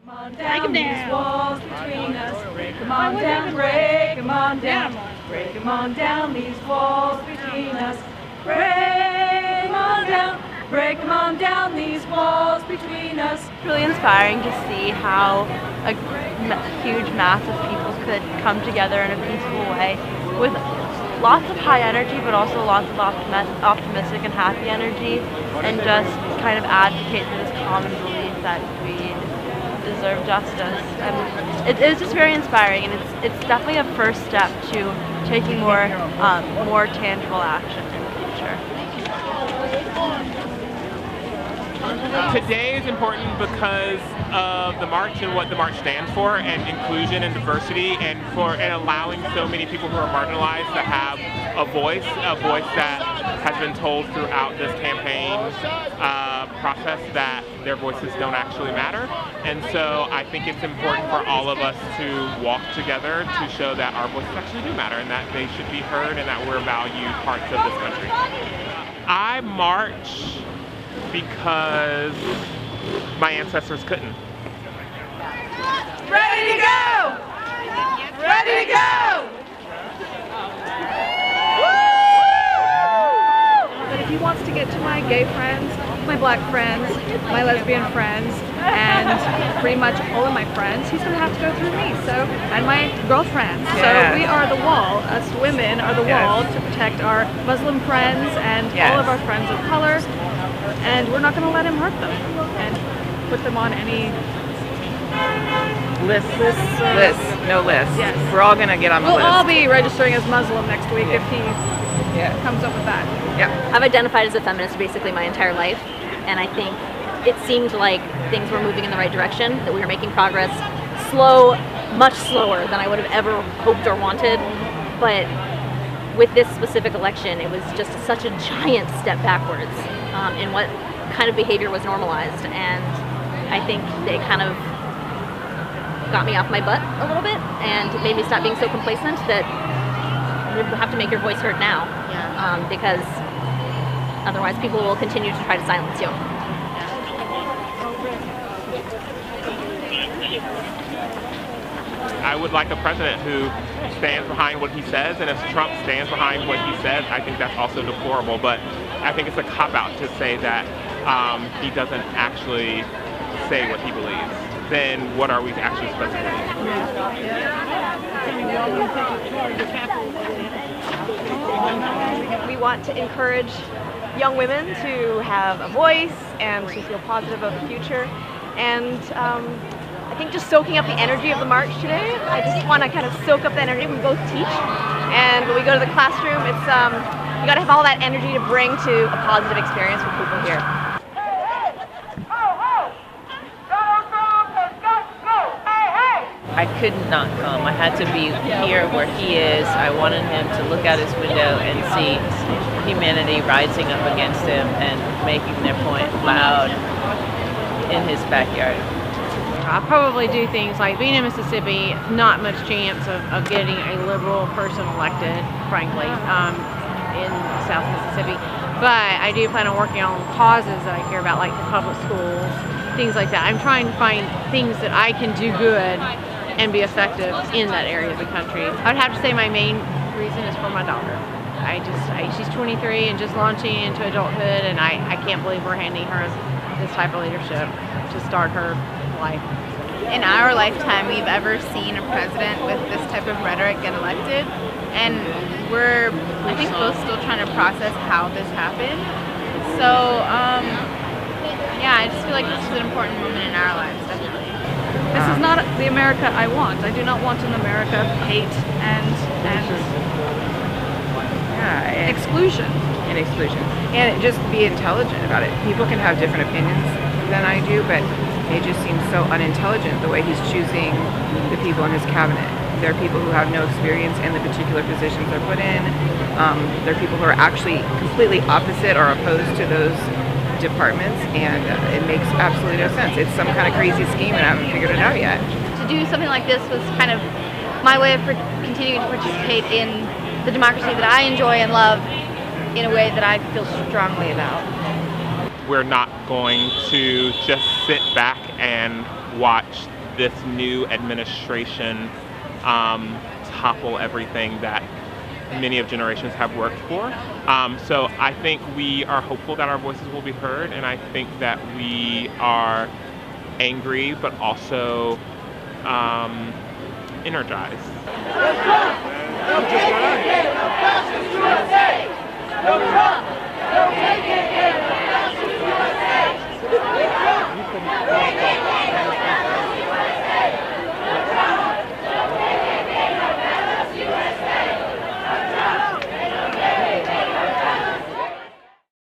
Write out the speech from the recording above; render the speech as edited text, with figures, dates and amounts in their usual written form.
Break them down. Walls between us. Break them on down. Break them on down. Break them on down. These walls between us. Break them on down. Break them on down. These walls between us. Really inspiring to see how a huge mass of people could come together in a peaceful way with lots of high energy, but also lots of optimistic and happy energy, and just kind of advocate for this common belief that we deserve justice. And it is just very inspiring, and it's definitely a first step to taking more tangible action in the future. Today is important because of the march and what the march stands for, and inclusion and diversity, and allowing so many people who are marginalized to have a voice that has been told throughout this campaign process that their voices don't actually matter. And so I think it's important for all of us to walk together to show that our voices actually do matter, and that they should be heard, and that we're valued parts of this country. I march because my ancestors couldn't. Ready to go! Ready to go! But if he wants to get to my gay friends, my black friends, my lesbian friends, and pretty much all of my friends, he's going to have to go through me. So, and my girlfriends. So we are the wall. Us women are the wall to protect our Muslim friends and all of our friends of color. And we're not going to let him hurt them and put them on any list. Yes. We're all going to get on the list. We'll all be registering as Muslim next week if he comes up with that. I've identified as a feminist basically my entire life, and I think it seemed like things were moving in the right direction, that we were making progress, slow, much slower than I would have ever hoped or wanted, but with this specific election, it was just such a giant step backwards in what kind of behavior was normalized, and I think they kind of got me off my butt a little bit and made me stop being so complacent that you have to make your voice heard now, because otherwise people will continue to try to silence you. I would like a president who stands behind what he says, and if Trump stands behind what he says, I think that's also deplorable. But I think it's a cop-out to say that he doesn't actually say what he believes. Then what are we actually supposed to believe? We want to encourage young women to have a voice and to feel positive about the future. And I think just soaking up the energy of the march today. I just want to kind of soak up the energy. We both teach, and when we go to the classroom, it's you got to have all that energy to bring to a positive experience for people here. I could not come. I had to be here where he is. I wanted him to look out his window and see humanity rising up against him and making their point loud in his backyard. I'll probably do things like, being in Mississippi, not much chance of getting a liberal person elected, frankly, in South Mississippi. But I do plan on working on causes that I care about, like the public schools, things like that. I'm trying to find things that I can do good and be effective in that area of the country. I'd have to say my main reason is for my daughter. She's 23 and just launching into adulthood, and I can't believe we're handing her this type of leadership to start her life. In our lifetime, we've ever seen a president with this type of rhetoric get elected, and we're, I think, both still trying to process how this happened. So, I just feel like this is an important moment in our lives, definitely. This is not the America I want. I do not want an America of hate and exclusion. And just be intelligent about it. People can have different opinions than I do, but it just seems so unintelligent the way he's choosing the people in his cabinet. There are people who have no experience in the particular positions they're put in. There are people who are actually completely opposite or opposed to those departments, and it makes absolutely no sense. It's some kind of crazy scheme, and I haven't figured it out yet. To do something like this was kind of my way of continuing to participate in the democracy that I enjoy and love in a way that I feel strongly about. We're not going to just sit back and watch this new administration topple everything that many of generations have worked for. So I think we are hopeful that our voices will be heard, and I think that we are angry but also energized.